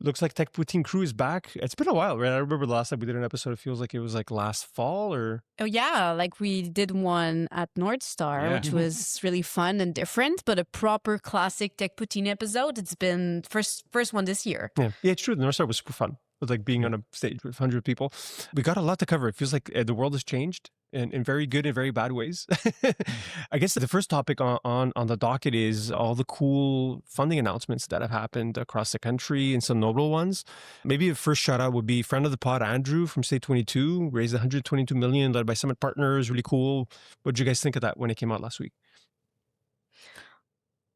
Looks like Tech Poutine crew is back. It's been a while, right? I remember the last time we did an episode, it feels like it was like last fall or... Oh yeah, like we did one at North Star, which was really fun and different, but a proper classic Tech Poutine episode. It's been first one this year. Yeah, it's true. The North Star was super fun. It was like being on a stage with 100 people. We got a lot to cover. It feels like the world has changed in very good and very bad ways. I guess the first topic on the docket is all the cool funding announcements that have happened across the country and some notable ones. Maybe the first shout out would be friend of the pod, Andrew from Stay22, raised 122 million, led by Summit Partners. Really cool. What did you guys think of that when it came out last week?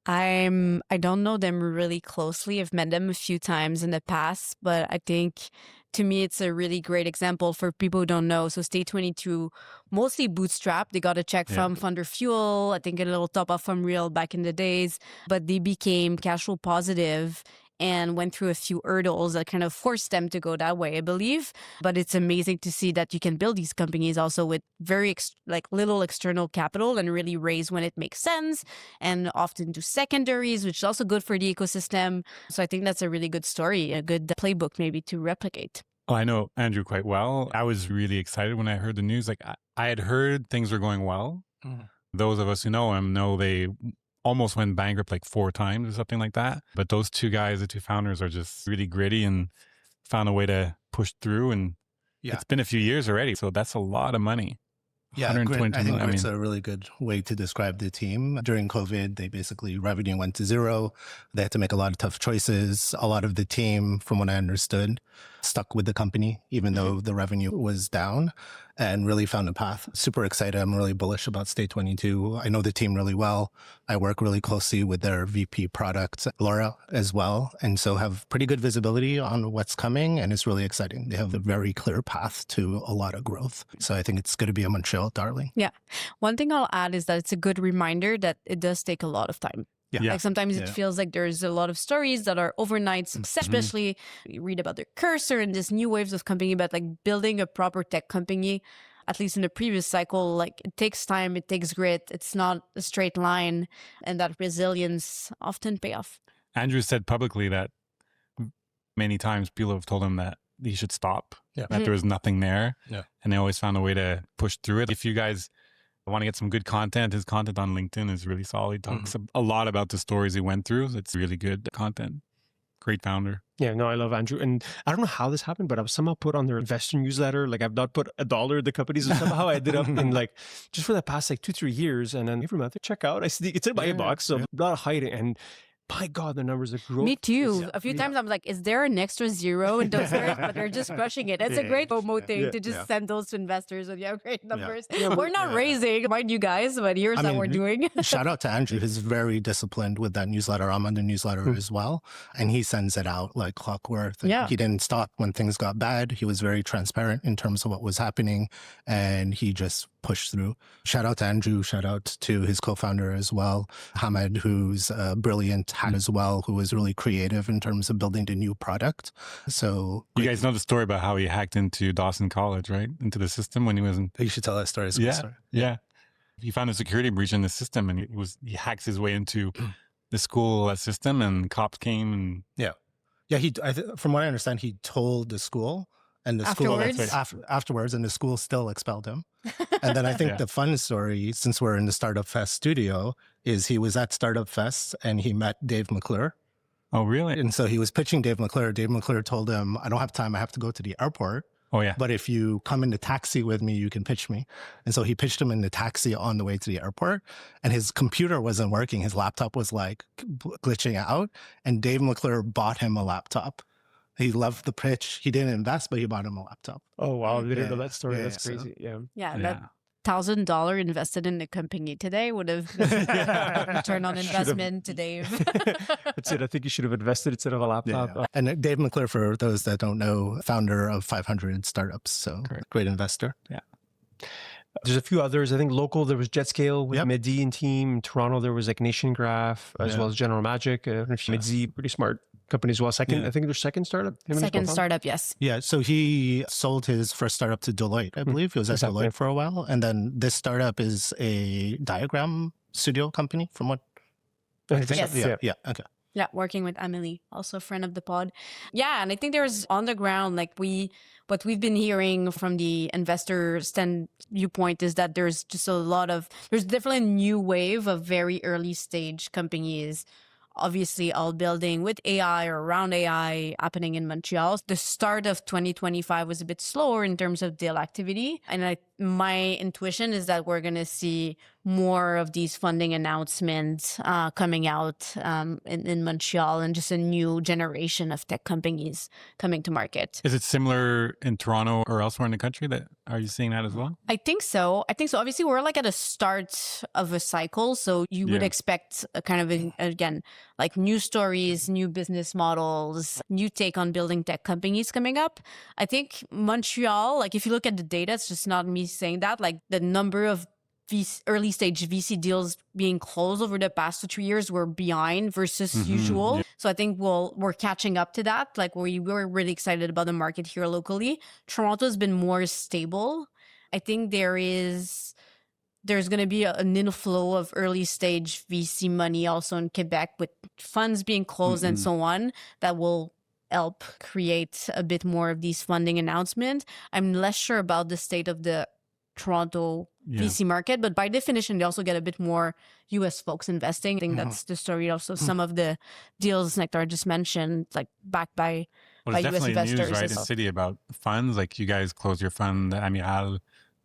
I don't know them really closely. I've met them a few times in the past, but I think to me it's a really great example for people who don't know. So Stay22, mostly bootstrap. They got a check from Funder Fuel, I think a little top up from Amiral back in the days, but they became cash flow positive and went through a few hurdles that kind of forced them to go that way, I believe. But it's amazing to see that you can build these companies also with very little external capital and really raise when it makes sense, and often do secondaries, which is also good for the ecosystem. So I think that's a really good story, a good playbook maybe to replicate. Oh, I know Andrew quite well. I was really excited when I heard the news. Like I had heard things were going well. Those of us who know him know they almost went bankrupt like 4 times or something like that. But those two guys, the two founders, are just really gritty and found a way to push through. And it's been a few years already. So that's a lot of money. Yeah, I think it's a really good way to describe the team. During COVID, they basically, revenue went to zero. They had to make a lot of tough choices. A lot of the team, from what I understood, stuck with the company, even though the revenue was down, and really found a path. Super excited. I'm really bullish about Stay22. I know the team really well. I work really closely with their VP product, Laura, as well. And so have pretty good visibility on what's coming. And it's really exciting. They have a very clear path to a lot of growth. So I think it's going to be a Montreal darling. Yeah. One thing I'll add is that it's a good reminder that it does take a lot of time. Yeah. Like sometimes it feels like there's a lot of stories that are overnight success, especially you read about their Cursor and this new waves of company, but like building a proper tech company, at least in the previous cycle, like it takes time, it takes grit. It's not a straight line, and that resilience often pay off. Andrew said publicly that many times people have told him that he should stop, that there was nothing there. And they always found a way to push through it. If you guys want to get some good content, his content on LinkedIn is really solid. He talks a lot about the stories he went through. It's really good content. Great founder. Yeah, no, I love Andrew. And I don't know how this happened, but I was somehow put on their investor newsletter. Like I've not put $1 in the companies, and somehow I ended up in like, just for the past like 2-3 years. And then every month I check out, it's in my inbox, so not hiding. And by God, the numbers are growing. Me too. A few times I'm like, is there an extra zero in those numbers? But they're just crushing it. It's a great FOMO thing to just send those to investors and great numbers. We're not raising, mind you guys, but here's what we're doing. Shout out to Andrew. He's very disciplined with that newsletter. I'm on the newsletter as well. And he sends it out like clockwork. He didn't stop when things got bad. He was very transparent in terms of what was happening. And he just pushed through. Shout out to Andrew. Shout out to his co-founder as well, Hamad, who's a brilliant hack as well, who was really creative in terms of building the new product. So you guys know the story about how he hacked into Dawson College, right? Into the system when he was in... You should tell that story. It's a good story. Yeah. He found a security breach in the system, and he hacks his way into the school system, and cops came and... From what I understand, he told the school, and the afterwards, and the school still expelled him. And then I think the fun story, since we're in the Startup Fest studio, is he was at Startup Fest and he met Dave McClure. Oh, really? And so he was pitching Dave McClure. Dave McClure told him, I don't have time. I have to go to the airport. Oh, yeah. But if you come in the taxi with me, you can pitch me. And so he pitched him in the taxi on the way to the airport. And his computer wasn't working. His laptop was like glitching out. And Dave McClure bought him a laptop. He loved the pitch. He didn't invest, but he bought him a laptop. Oh, wow. I didn't know that story. That's crazy. That $1,000 invested in the company today would have return on investment to Dave. That's it. I think you should have invested instead of a laptop. And Dave McClure, for those that don't know, founder of 500 startups. So great investor. Yeah. There's a few others. I think local, there was JetScale with Mehdi and team. In Toronto, there was like NationGraph as well as General Magic. Mehdi, pretty smart company as well. I think their second startup. Second startup, yes. Yeah. So he sold his first startup to Deloitte, I believe. He was at Deloitte for a while. And then this startup is a diagram studio company from what? Yes. Yeah. Okay. Yeah, working with Emily, also a friend of the pod. Yeah, and I think there's on the ground, like what we've been hearing from the investor stand viewpoint is that there's just there's definitely a new wave of very early stage companies, obviously all building with AI or around AI happening in Montreal. The start of 2025 was a bit slower in terms of deal activity. And my intuition is that we're going to see more of these funding announcements coming out in Montreal, and just a new generation of tech companies coming to market. Is it similar in Toronto or elsewhere in the country? Are you seeing that as well? I think so. Obviously, we're like at a start of a cycle. So you would expect a kind of, again, like new stories, new business models, new take on building tech companies coming up. I think Montreal, like if you look at the data, it's just not me saying that, like the number of early stage VC deals being closed over the past 2-3 years were behind versus usual. Yeah. So I think we're catching up to that. Like we're really excited about the market here locally. Toronto's been more stable. I think there's going to be an inflow of early stage VC money also in Quebec, with funds being closed and so on, that will help create a bit more of these funding announcements. I'm less sure about the state of the Toronto VC market, but by definition, they also get a bit more US folks investing. I think that's the story. Also, some of the deals Nectar just mentioned, like backed by US definitely investors. News, right, in the city about funds. Like you guys closed your fund, Amiral.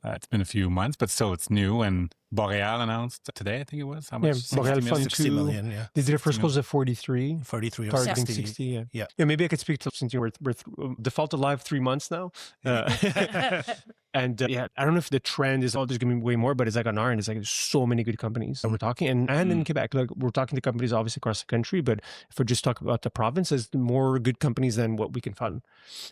It's been a few months, but still it's new. And Boreal announced today, I think it was. How much? Boreal Fund 60 million, yeah. They did a first close at 43. 43 or targeting 60. 60, yeah. Yeah. Yeah, maybe I could speak to, since we're defaulted live 3 months now. And I don't know if the trend is, there's going to be way more, but it's like on our end, it's like there's so many good companies that we're talking. And in Quebec, like we're talking to companies obviously across the country, but if we just talk about the province, there's more good companies than what we can fund.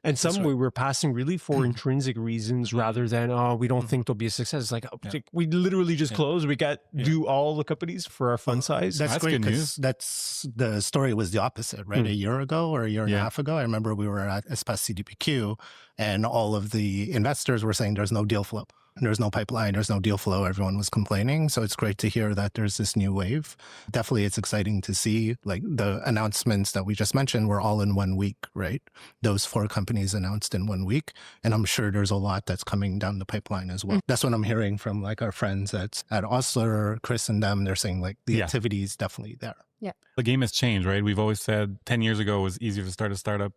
And some we were passing really for intrinsic reasons rather than, we don't think there'll be a success. It's like, we literally just closed. We got do all the companies for our fund size. That's great, good news. That's the story was the opposite, right? A year ago or a year and a half ago, I remember we were at Espace CDPQ and all of the investors were saying there's no deal flow. There's no pipeline. There's no deal flow. Everyone was complaining. So it's great to hear that there's this new wave. Definitely, it's exciting to see, like the announcements that we just mentioned were all in 1 week, right? Those 4 companies announced in 1 week. And I'm sure there's a lot that's coming down the pipeline as well. That's what I'm hearing from like our friends at Osler, Chris and them. They're saying like the activity is definitely there. Yeah. The game has changed, right? We've always said 10 years ago it was easier to start a startup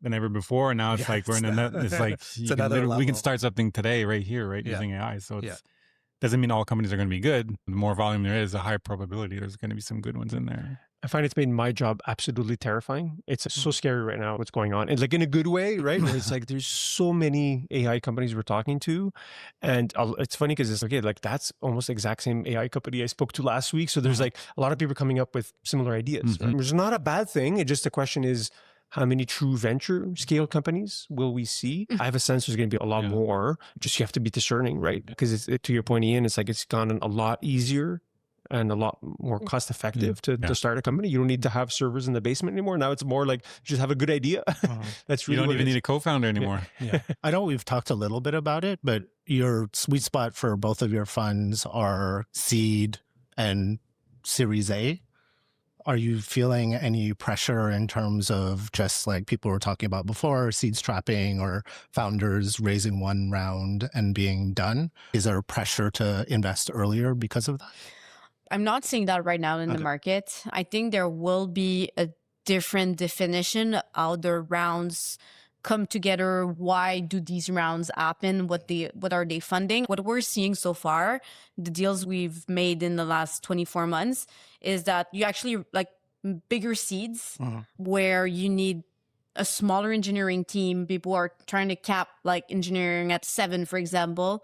than ever before. And now it's like we're in it's like we can start something today right here, right? Using AI. So it doesn't mean all companies are going to be good. The more volume there is, a higher probability there's going to be some good ones in there. I find it's made my job absolutely terrifying. It's so scary right now what's going on. And like in a good way, right? Where it's like there's so many AI companies we're talking to. And it's funny because it's like that's almost the exact same AI company I spoke to last week. So there's like a lot of people coming up with similar ideas. Right? Which is not a bad thing. It's just the question is, how many true venture scale companies will we see? I have a sense there's going to be a lot more. Just you have to be discerning, right? Because to your point, Ian, it's like it's gotten a lot easier and a lot more cost effective to start a company. You don't need to have servers in the basement anymore. Now it's more like just have a good idea. That's really you don't even need a co-founder anymore. I know we've talked a little bit about it, but your sweet spot for both of your funds are seed and Series A. Are you feeling any pressure in terms of just like people were talking about before, seed trapping or founders raising 1 round and being done? Is there pressure to invest earlier because of that? I'm not seeing that right now in the market. I think there will be a different definition of how the rounds come together. Why do these rounds happen? What are they funding? What we're seeing so far, the deals we've made in the last 24 months, is that you actually like bigger seeds where you need a smaller engineering team. People are trying to cap like engineering at 7, for example.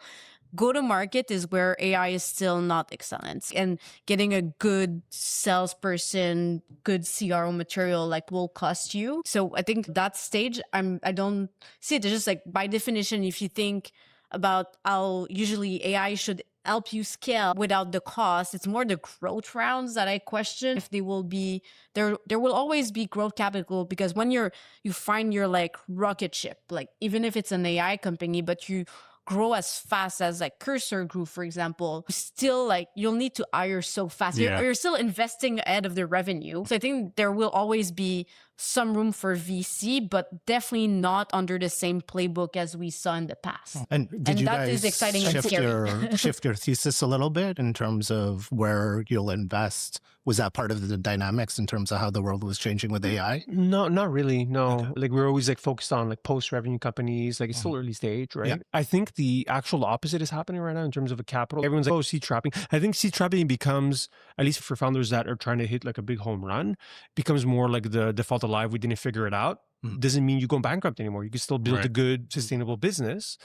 Go to market is where AI is still not excellent, and getting a good salesperson, good CRO material like will cost you. So I think that stage, I don't see it. It's just like by definition, if you think about how usually AI should help you scale without the cost, it's more the growth rounds that I question if they will be there. There will always be growth capital, because when you find your like rocket ship, like even if it's an AI company, but you grow as fast as like Cursor grew, for example, still like you'll need to hire so fast. You're still investing ahead of the revenue. So I think there will always be some room for VC, but definitely not under the same playbook as we saw in the past. And did you that guys is exciting and scary. shift your thesis a little bit in terms of where you'll invest? Was that part of the dynamics in terms of how the world was changing with AI? No, not really. No, like we're always like focused on like post-revenue companies. Like it's still early stage, right? Yeah. I think the actual opposite is happening right now in terms of a capital. Everyone's like, oh, seed trapping. I think seed trapping becomes, at least for founders that are trying to hit like a big home run, becomes more like the default alive. We didn't figure it out. Doesn't mean you go bankrupt anymore. You can still build a good, sustainable business.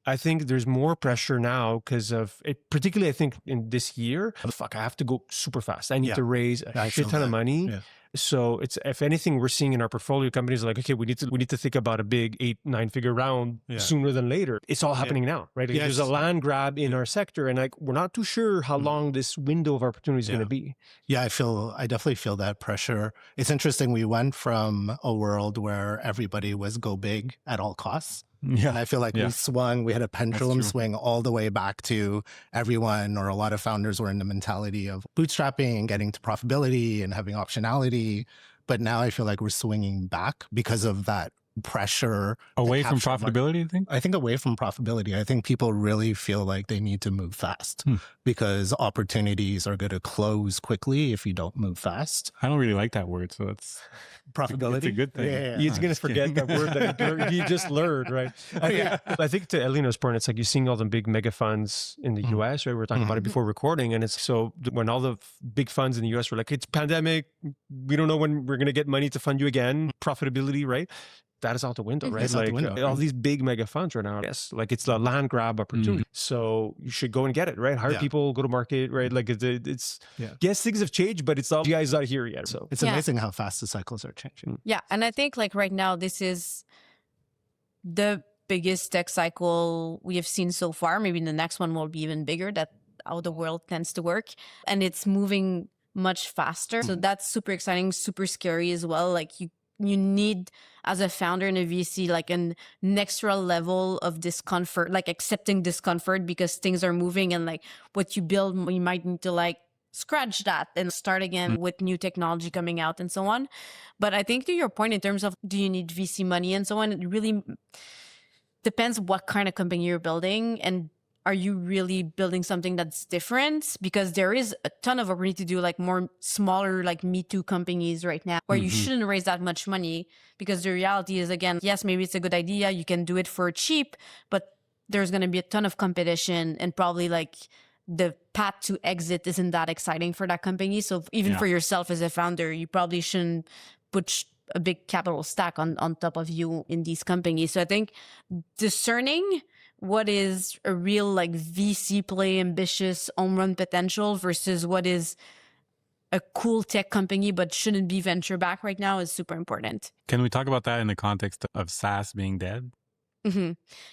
I think there's more pressure now because of it, particularly I think in this year, I have to go super fast. I need to raise a shit ton of money. Yeah. So it's, if anything, we're seeing in our portfolio companies are like, okay, we need to think about a big 8-9 figure round sooner than later. It's all happening now, right? Like there's a land grab in our sector, and like we're not too sure how long this window of opportunity is going to be. Yeah, I definitely feel that pressure. It's interesting. We went from a world where everybody was go big at all costs. Yeah. And I feel like we had a pendulum swing all the way back to everyone, or a lot of founders were in the mentality of bootstrapping and getting to profitability and having optionality. But now I feel like we're swinging back because of that pressure. Away from profitability, you think? I think away from profitability. I think people really feel like they need to move fast because opportunities are going to close quickly if you don't move fast. I don't really like that word, so it's profitability. It's a good thing. Yeah. You're going to forget that word that you just learned, right? I think to Eleonore's point, it's like you're seeing all the big mega funds in the US, right? We were talking about it before recording, and it's so when all the big funds in the US were like, it's pandemic, we don't know when we're going to get money to fund you again, profitability, right? That is out the window, right? Like all these big mega funds right now, like it's the land grab opportunity. So you should go and get it, right? Hire people, go to market, right? Like it's yes, things have changed, but it's all, GI is not here yet. So it's amazing how fast the cycles are changing. Yeah. And I think like right now, this is the biggest tech cycle we have seen so far. Maybe the next one will be even bigger. That's how the world tends to work. And it's moving much faster. So that's super exciting, super scary as well. Like you need, as a founder in a VC, like an extra level of discomfort, like accepting discomfort because things are moving, and like what you build, you might need to like scratch that and start again with new technology coming out and so on. But I think to your point in terms of do you need VC money and so on, it really depends what kind of company you're building, and are you really building something that's different? Because there is a ton of opportunity to do like more smaller, like Me Too companies right now where you shouldn't raise that much money, because the reality is, again, yes, maybe it's a good idea. You can do it for cheap, but there's going to be a ton of competition, and probably like the path to exit isn't that exciting for that company. So even for yourself as a founder, you probably shouldn't put a big capital stack on top of you in these companies. So I think discerning what is a real like VC play, ambitious home run potential versus what is a cool tech company but shouldn't be venture back right now is super important. Can we talk about that in the context of SaaS being dead?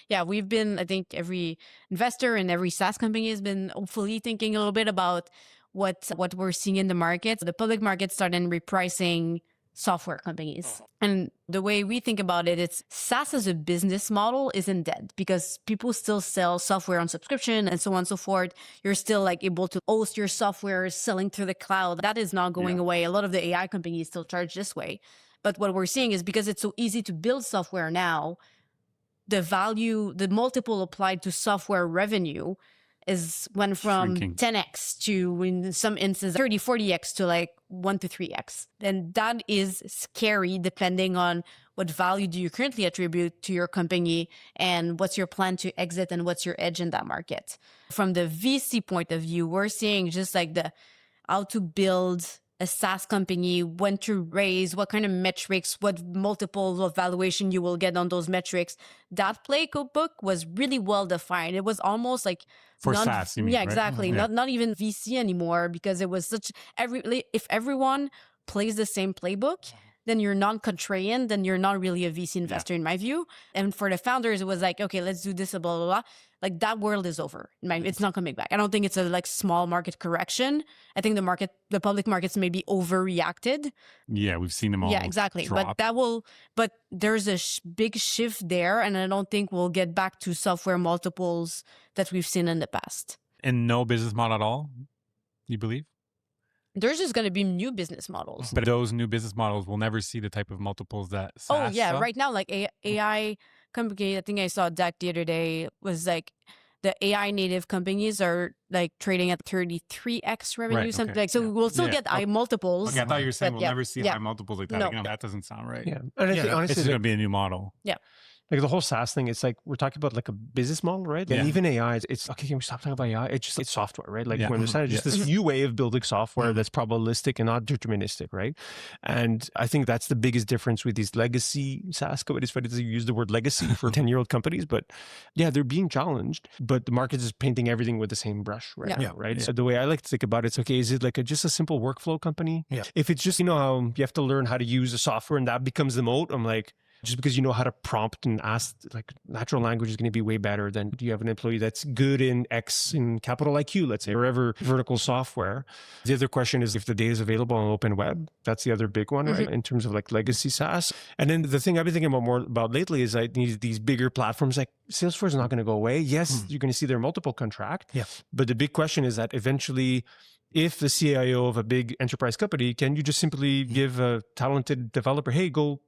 Yeah, we've been, I think every investor and every SaaS company has been hopefully thinking a little bit about what we're seeing in the market. The public market started repricing software companies. And the way we think about it, it's SaaS as a business model isn't dead, because people still sell software on subscription and so on and so forth. You're still like able to host your software, selling through the cloud. That is not going away. A lot of the AI companies still charge this way. But what we're seeing is because it's so easy to build software now, the value, the multiple applied to software revenue went from shrinking. 10x to, in some instances, 30, 40x to like 1 to 3x. And that is scary depending on what value do you currently attribute to your company and what's your plan to exit and what's your edge in that market. From the VC point of view, we're seeing just like how to build a SaaS company, when to raise, what kind of metrics, what multiples of valuation you will get on those metrics. That playbook was really well defined. It was almost like for SaaS, you mean, right? Exactly. Not even VC anymore, because it was if everyone plays the same playbook, then you're non-contrarian, then you're not really a VC investor in my view. And for the founders, it was like, okay, let's do this, blah, blah, blah. Like that world is over. It's not coming back. I don't think it's a like small market correction. I think the public markets may be overreacted. Yeah, we've seen them all. Yeah, exactly. Drop. But there's a big shift there. And I don't think we'll get back to software multiples that we've seen in the past. And no business model at all, you believe? There's just going to be new business models. But those new business models will never see the type of multiples that SaaS saw? Right now, like AI company, I think I saw a deck the other day, was like the AI native companies are like trading at 33x revenue, something like. So we'll still get high multiples. Okay, I thought you were saying we'll never see high multiples like that. No. That doesn't sound right. Yeah, and I think honestly, it's going to be a new model. Yeah. Like the whole SaaS thing, it's like we're talking about like a business model, right? And even AI, it's okay. Can we stop talking about AI? It's software, right? Like when there's just this new way of building software that's probabilistic and not deterministic, right? And I think that's the biggest difference with these legacy SaaS companies. It's funny to use the word legacy for 10-year-old companies, but yeah, they're being challenged. But the market is painting everything with the same brush right now, right? So the way I like to think about it, it's okay. Is it like just a simple workflow company? Yeah. If it's just how you have to learn how to use a software and that becomes the moat, I'm like, just because you know how to prompt and ask, like natural language is going to be way better than do you have an employee that's good in X in capital IQ, let's say, or whatever vertical software. The other question is if the data is available on open web. That's the other big one, right? In terms of like legacy SaaS. And then the thing I've been thinking more about lately is I need these bigger platforms like Salesforce is not going to go away. Yes, you're going to see their multiple contract. Yeah. But the big question is that eventually, if the CIO of a big enterprise company, can you just simply give a talented developer, hey, go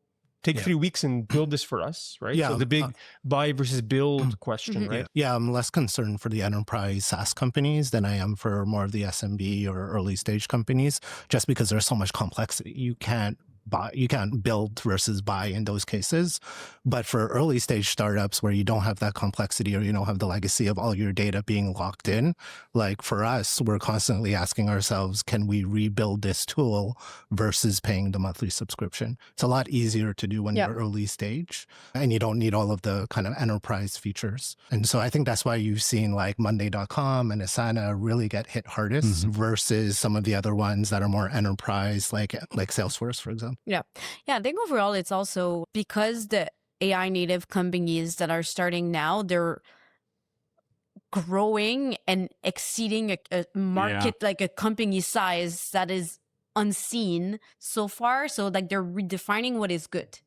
take 3 weeks and build this for us, right? Yeah. So the big buy versus build question, right? Yeah, I'm less concerned for the enterprise SaaS companies than I am for more of the SMB or early stage companies, just because there's so much complexity. You can't build versus buy in those cases. But for early stage startups where you don't have that complexity or you don't have the legacy of all your data being locked in, like for us, we're constantly asking ourselves, can we rebuild this tool versus paying the monthly subscription? It's a lot easier to do when you're early stage and you don't need all of the kind of enterprise features. And so I think that's why you've seen like Monday.com and Asana really get hit hardest versus some of the other ones that are more enterprise, like Salesforce, for example. Yeah. I think overall it's also because the AI native companies that are starting now, they're growing and exceeding a market, like a company size that is unseen so far. So like they're redefining what is good.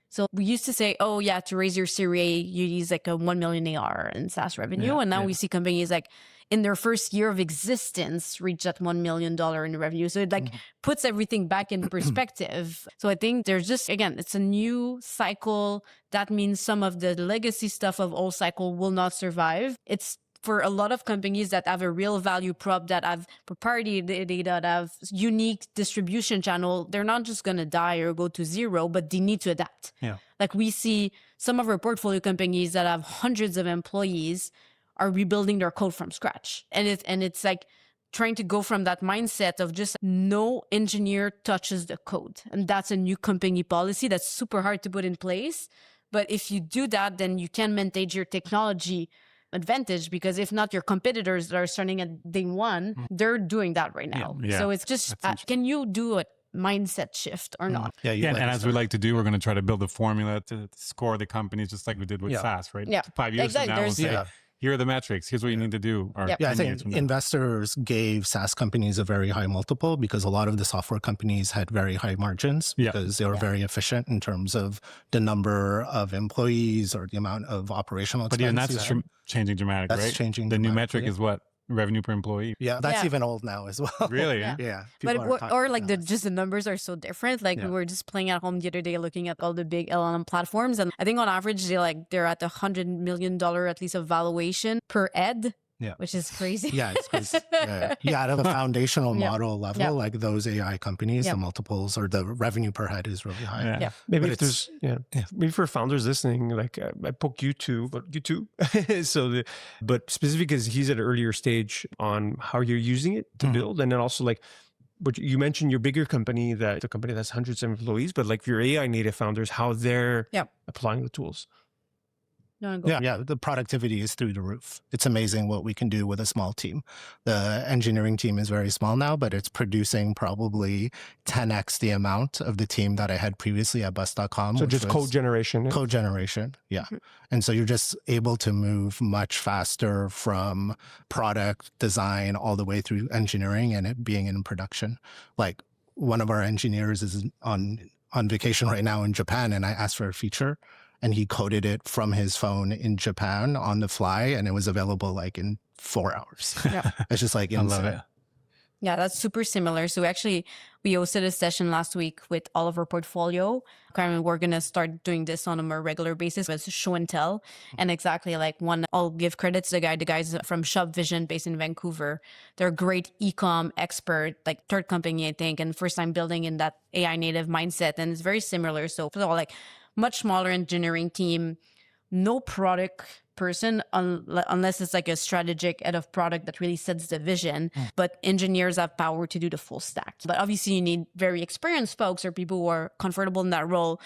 So we used to say, oh yeah, to raise your Series A, you use like a 1 million AR in SaaS revenue. And now we see companies like in their first year of existence reach that $1 million in revenue. So it like puts everything back in perspective. So I think there's just, again, it's a new cycle. That means some of the legacy stuff of old cycle will not survive. It's for a lot of companies that have a real value prop, that have proprietary data, that have unique distribution channel, they're not just going to die or go to zero, but they need to adapt. Yeah. Like we see some of our portfolio companies that have hundreds of employees are rebuilding their code from scratch. And it's like trying to go from that mindset of just no engineer touches the code. And that's a new company policy that's super hard to put in place. But if you do that, then you can maintain your technology advantage, because if not, your competitors that are starting at day one, they're doing that right now. So it's just, can you do a mindset shift or not? And as we like to do, we're going to try to build a formula to score the companies just like we did with SaaS, right? 5 years from now, we'll say, here are the metrics. Here's what you need to do. Or I think investors gave SaaS companies a very high multiple because a lot of the software companies had very high margins because they were very efficient in terms of the number of employees or the amount of operational expense. But even that's changing dramatically, right? That's changing. The new metric is what? Revenue per employee. Yeah, that's even old now as well. Really? Yeah. But or like just the numbers are so different. Like we were just playing at home the other day, looking at all the big LLM platforms, and I think on average they're at $100 million at least of valuation per head. Yeah, which is crazy. Yeah, it's crazy. At a foundational model level, like those AI companies, the multiples or the revenue per head is really high. Maybe if there's maybe for founders listening, like I poke you too, but you too. But specifically because he's at an earlier stage on how you're using it to build, and then also like. But you mentioned your bigger company, the company that's hundreds of employees, but like your AI native founders, how they're applying the tools. Yeah, the productivity is through the roof. It's amazing what we can do with a small team. The engineering team is very small now, but it's producing probably 10x the amount of the team that I had previously at bus.com. So just code generation. Code generation, yeah. And so you're just able to move much faster from product design all the way through engineering and it being in production. Like one of our engineers is on vacation right now in Japan, and I asked for a feature. And he coded it from his phone in Japan on the fly, and it was available like in 4 hours. Yeah. It's just like insane. I love it. Yeah, that's super similar. So actually, we hosted a session last week with all of our portfolio. We're going to start doing this on a more regular basis as show and tell. And exactly like one, I'll give credit to the guys from Shop Vision based in Vancouver. They're a great e-com expert, like third company, I think, and first time building in that AI native mindset. And it's very similar. So for all like much smaller engineering team, no product person unless it's like a strategic head of product that really sets the vision. But engineers have power to do the full stack. But obviously you need very experienced folks or people who are comfortable in that role.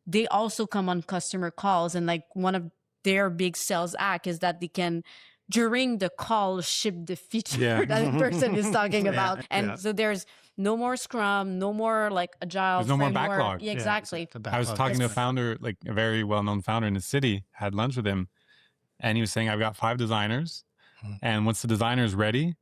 They also come on customer calls, and like one of their big sales act is that they can during the call ship the feature that the person is talking about. And so there's no more Scrum, no more like Agile. There's no more backlog. Yeah, exactly. I was talking to a founder, like a very well-known founder in the city, had lunch with him, and he was saying, I've got 5 designers, and once the designer is ready,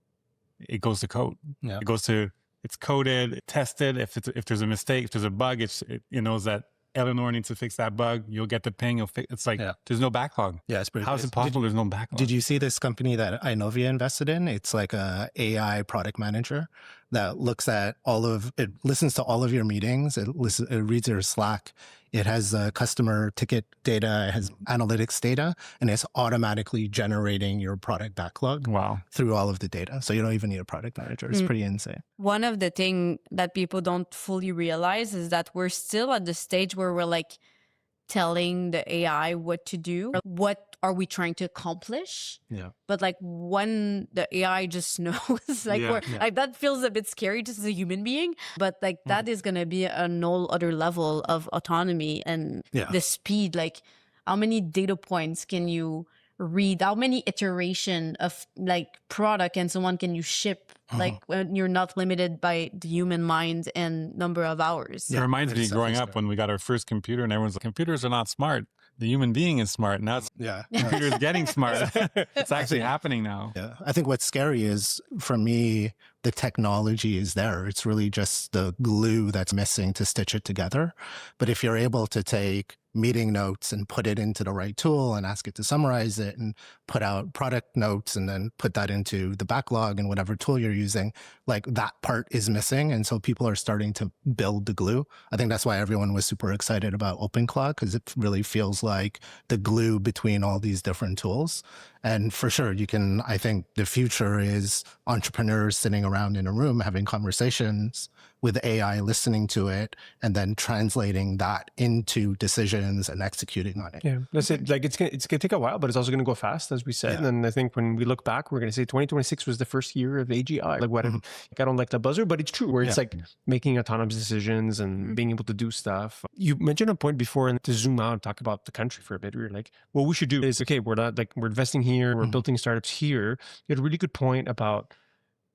it goes to code. Yeah. It goes to, it's coded, tested. If there's a mistake, if there's a bug, it knows that Eleonore needs to fix that bug. You'll get the ping. It's like, there's no backlog. Yeah, it's pretty. How is it possible there's no backlog? Did you see this company that Inovia invested in? It's like a AI product manager that looks at it listens to all of your meetings. It reads your Slack. It has customer ticket data. It has analytics data, and it's automatically generating your product backlog through all of the data. So you don't even need a product manager. It's pretty insane. One of the things that people don't fully realize is that we're still at the stage where we're like telling the AI what to do. What are we trying to accomplish? Yeah. But like when the AI just knows, like like that feels a bit scary just as a human being. But like that is gonna be a whole other level of autonomy and the speed. Like how many data points can you read? How many iteration of like product and so on can you ship? Like when you're not limited by the human mind and number of hours. It reminds me growing up when we got our first computer and everyone's like, computers are not smart. The human being is smart. Now it's computers getting smart. It's actually happening now. Yeah. I think what's scary is, for me, the technology is there. It's really just the glue that's missing to stitch it together. But if you're able to take meeting notes and put it into the right tool and ask it to summarize it and put out product notes and then put that into the backlog and whatever tool you're using, like that part is missing. And so people are starting to build the glue. I think that's why everyone was super excited about OpenClaw, because it really feels like the glue between all these different tools. And for sure, I think the future is entrepreneurs sitting around in a room having conversations with AI, listening to it, and then translating that into decisions and executing on it. Yeah, that's it. Like it's gonna take a while, but it's also gonna go fast, as we said. And I think when we look back, we're gonna say 2026 was the first year of AGI. Like what? Like I don't like the buzzer, but it's true. Where it's like making autonomous decisions and being able to do stuff. You mentioned a point before, and to zoom out and talk about the country for a bit. We were like, what we should do is, okay, we're investing here, we're building startups here. You had a really good point about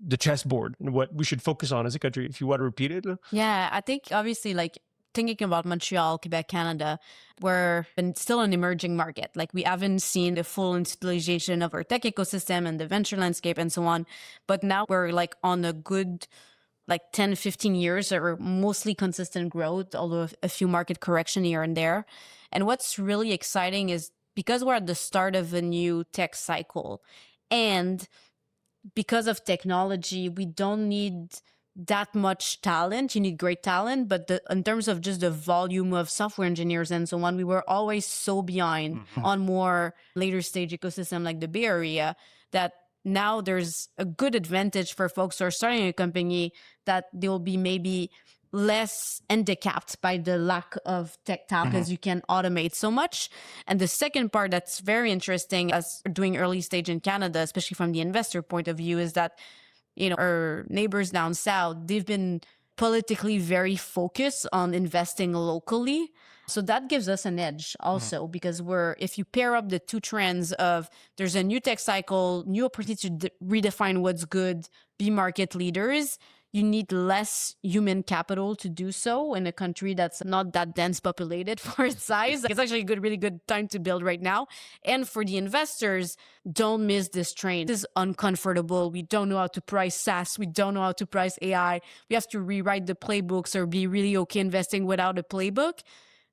the chessboard and what we should focus on as a country. If you want to repeat it. Yeah, I think obviously like thinking about Montreal, Quebec, Canada, we're still an emerging market. Like we haven't seen the full installation of our tech ecosystem and the venture landscape and so on. But now we're like on a good like 10, 15 years or mostly consistent growth, although a few market correction here and there. And what's really exciting is because we're at the start of a new tech cycle, and because of technology, we don't need that much talent. You need great talent, but in terms of just the volume of software engineers and so on, we were always so behind on more later stage ecosystem like the Bay Area, that now there's a good advantage for folks who are starting a company that they'll be maybe less handicapped by the lack of tech talent because you can automate so much. And the second part that's very interesting as doing early stage in Canada, especially from the investor point of view, is that, you know, our neighbors down south, they've been politically very focused on investing locally. So that gives us an edge also because if you pair up the two trends of there's a new tech cycle, new opportunity to redefine what's good, be market leaders, you need less human capital to do so in a country that's not that dense populated for its size. It's actually a really good time to build right now. And for the investors, don't miss this train. This is uncomfortable. We don't know how to price SaaS. We don't know how to price AI. We have to rewrite the playbooks or be really okay investing without a playbook.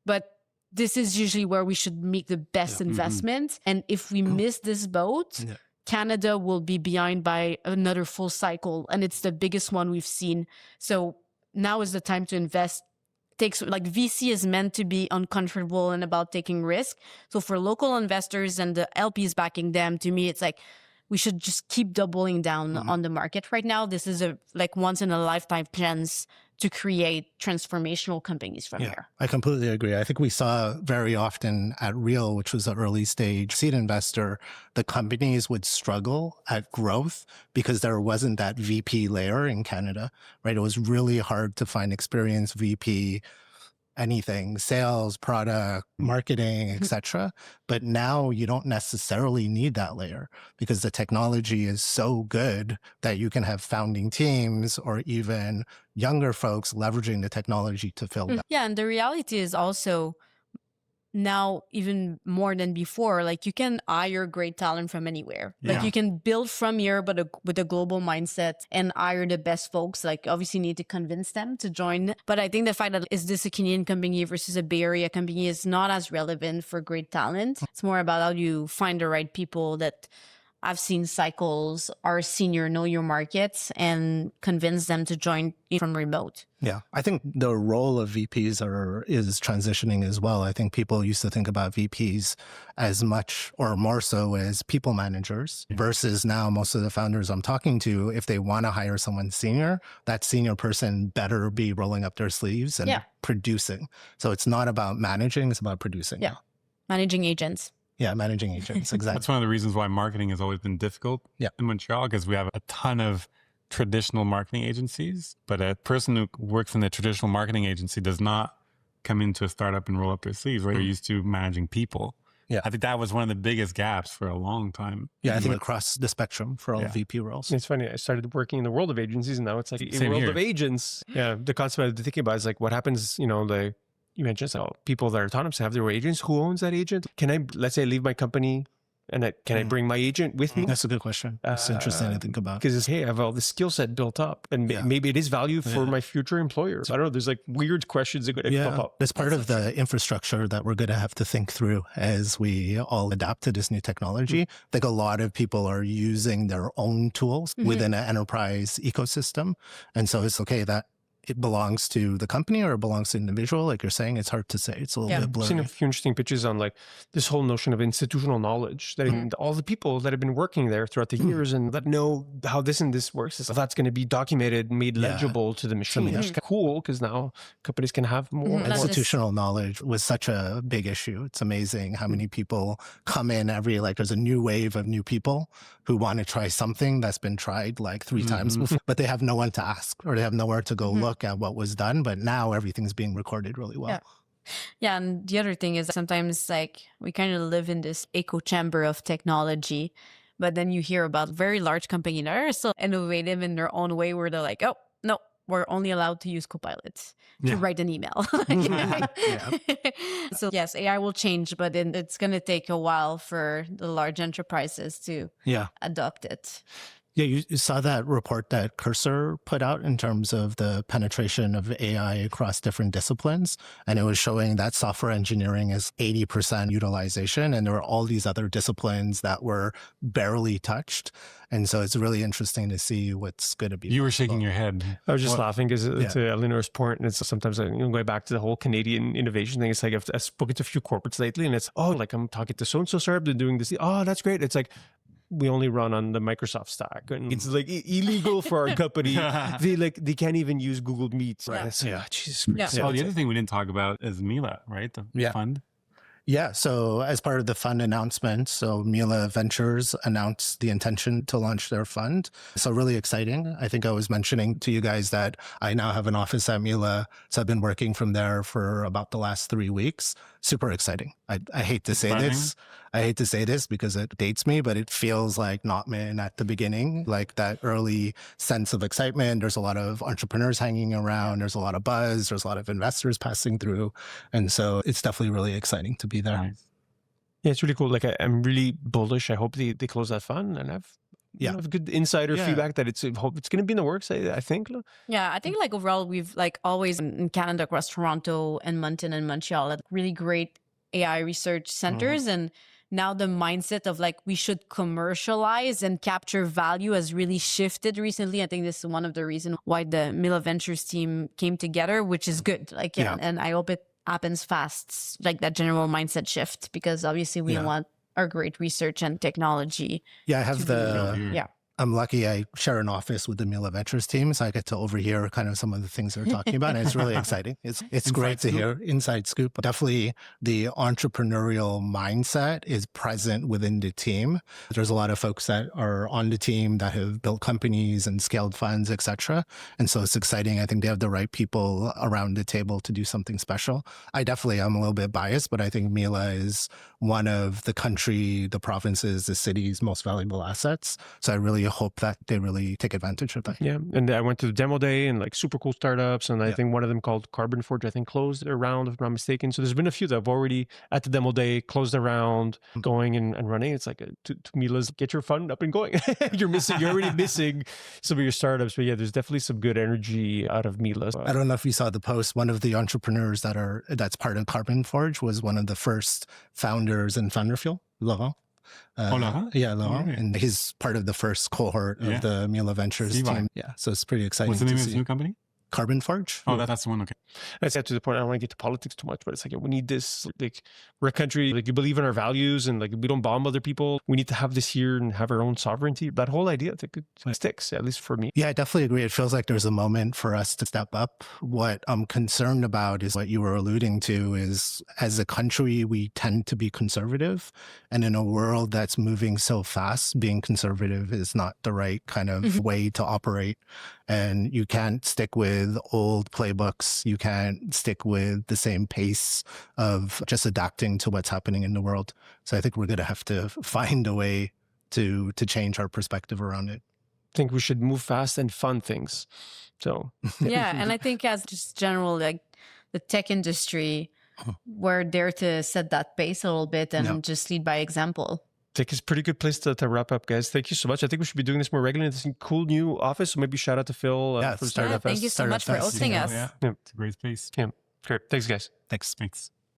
But this is usually where we should make the best investment. And if we miss this boat, Canada will be behind by another full cycle. And it's the biggest one we've seen. So now is the time to invest. VC is meant to be uncomfortable and about taking risk. So for local investors and the LPs backing them, to me, it's like, we should just keep doubling down on the market right now. This is a once in a lifetime chance to create transformational companies from here. I completely agree. I think we saw very often at Real, which was an early stage seed investor, the companies would struggle at growth because there wasn't that VP layer in Canada, right? It was really hard to find experienced VP, anything, sales, product, marketing, etc. But now you don't necessarily need that layer because the technology is so good that you can have founding teams or even younger folks leveraging the technology to fill that. Yeah, and the reality is also now even more than before, you can hire great talent from anywhere. You can build from here, but with a global mindset and hire the best folks. Obviously you need to convince them to join. But I think the fact that is this a Canadian company versus a Bay Area company is not as relevant for great talent. It's more about how you find the right people that I've seen cycles, are senior, know your markets, and convince them to join from remote. Yeah, I think the role of VPs is transitioning as well. I think people used to think about VPs as much or more so as people managers versus now most of the founders I'm talking to, if they want to hire someone senior, that senior person better be rolling up their sleeves and producing. So it's not about managing, it's about producing. Yeah, managing agents. Yeah, managing agents, exactly. That's one of the reasons why marketing has always been difficult in Montreal, because we have a ton of traditional marketing agencies, but a person who works in a traditional marketing agency does not come into a startup and roll up their sleeves, right? They're used to managing people. Yeah. I think that was one of the biggest gaps for a long time. Yeah, I think across the spectrum for all VP roles. It's funny. I started working in the world of agencies and now it's a world of agents. Yeah, the concept I've been thinking about is what happens, you mentioned people that are autonomous have their own agents. Who owns that agent? Can I, let's say, leave my company and can I bring my agent with me? That's a good question. It's interesting to think about. Because hey, I have all this skill set built up and maybe it is value for my future employers. I don't know. There's weird questions that could pop up. That's part of the infrastructure that we're going to have to think through as we all adapt to this new technology. I think a lot of people are using their own tools within an enterprise ecosystem. And so it's okay that it belongs to the company or it belongs to the individual. Like you're saying, it's hard to say. It's a little bit blurry. I've seen a few interesting pitches on this whole notion of institutional knowledge that all the people that have been working there throughout the years and that know how this and this works, that's going to be documented, made legible to the machine. That's kind of cool because now companies can have more. Institutional knowledge was such a big issue. It's amazing how many people come in there's a new wave of new people who want to try something that's been tried 3 times before, but they have no one to ask or they have nowhere to go look at what was done. But now everything's being recorded really well. Yeah. And the other thing is sometimes we kind of live in this echo chamber of technology, but then you hear about very large companies that are still innovative in their own way where they're like, oh, no, we're only allowed to use Copilot to write an email. So yes, AI will change, but it's going to take a while for the large enterprises to adopt it. Yeah, you saw that report that Cursor put out in terms of the penetration of AI across different disciplines. And it was showing that software engineering is 80% utilization. And there were all these other disciplines that were barely touched. And so it's really interesting to see what's going to be. You were shaking your head. I was just laughing because to Eleanor's point, and it's sometimes going back to the whole Canadian innovation thing. It's I've spoken to a few corporates lately and it's, I'm talking to so-and-so startup, they're doing this. Oh, that's great. It's we only run on the Microsoft stack and it's illegal for our company. They can't even use Google Meet. Right? Jesus Christ. Oh, the other thing we didn't talk about is Mila, right? The fund. Yeah. So as part of the fund announcement, so Mila Ventures announced the intention to launch their fund. So really exciting. I think I was mentioning to you guys that I now have an office at Mila. So I've been working from there for about the last 3 weeks. Super exciting. I hate to say this. I hate to say this because it dates me, but it feels like Notman at the beginning, like that early sense of excitement. There's a lot of entrepreneurs hanging around. There's a lot of buzz. There's a lot of investors passing through. And so it's definitely really exciting to be there. Nice. Yeah, it's really cool. Like I'm really bullish. I hope they close that fund, and I've have good insider feedback that I hope it's going to be in the works. I think. Yeah, I think like overall we've like always in Canada across Toronto and Moncton and Montreal had really great AI research centers, and now the mindset of like we should commercialize and capture value has really shifted recently. I think this is one of the reasons why the Mila Ventures team came together, which is good. Like and I hope it happens fast, like that general mindset shift, because obviously we want our great research and technology. Yeah, I have yeah. I'm lucky I share an office with the Mila Ventures team, so I get to overhear kind of some of the things they're talking about. And it's really exciting. It's great to hear. Inside scoop. Definitely the entrepreneurial mindset is present within the team. There's a lot of folks that are on the team that have built companies and scaled funds, etc. And so it's exciting. I think they have the right people around the table to do something special. I definitely am a little bit biased, but I think Mila is one of the country, the provinces, the city's most valuable assets. So I really hope that they really take advantage of that. Yeah. And I went to the demo day and like super cool startups. And I think one of them called Carbon Forge, I think closed their round, if I'm not mistaken. So there's been a few that have already at the demo day closed their round, going and running. It's like to Mila's get your fund up and going. You're already missing some of your startups. But yeah, there's definitely some good energy out of Mila. I don't know if you saw the post. One of the entrepreneurs that's part of Carbon Forge was one of the first founders in Thunderfuel, Laurent. Laurent? Yeah, Laurent. And he's part of the first cohort of the Mila Ventures team. Yeah, so it's pretty exciting. What's the name of his new company? Carbon Forge. Oh, that's the one. Okay. That's to the point. I don't want to get to politics too much, but it's like we need this. Like we're a country. Like you believe in our values, and like we don't bomb other people. We need to have this here and have our own sovereignty. That whole idea, I think, it sticks, at least for me. Yeah, I definitely agree. It feels like there's a moment for us to step up. What I'm concerned about is what you were alluding to. Is as a country, we tend to be conservative, and in a world that's moving so fast, being conservative is not the right kind of way to operate. And you can't stick with old playbooks. You can't stick with the same pace of just adapting to what's happening in the world. So I think we're going to have to find a way to change our perspective around it. I think we should move fast and fund things. So yeah, and I think as just general, like the tech industry, we're there to set that pace a little bit and just lead by example. I think it's a pretty good place to wrap up, guys. Thank you so much. I think we should be doing this more regularly. It's a cool new office. So maybe shout out to Phil for Startup Fest. Thank you so much for hosting us. Yeah, it's a great space. Yeah, great. Thanks, guys. Thanks.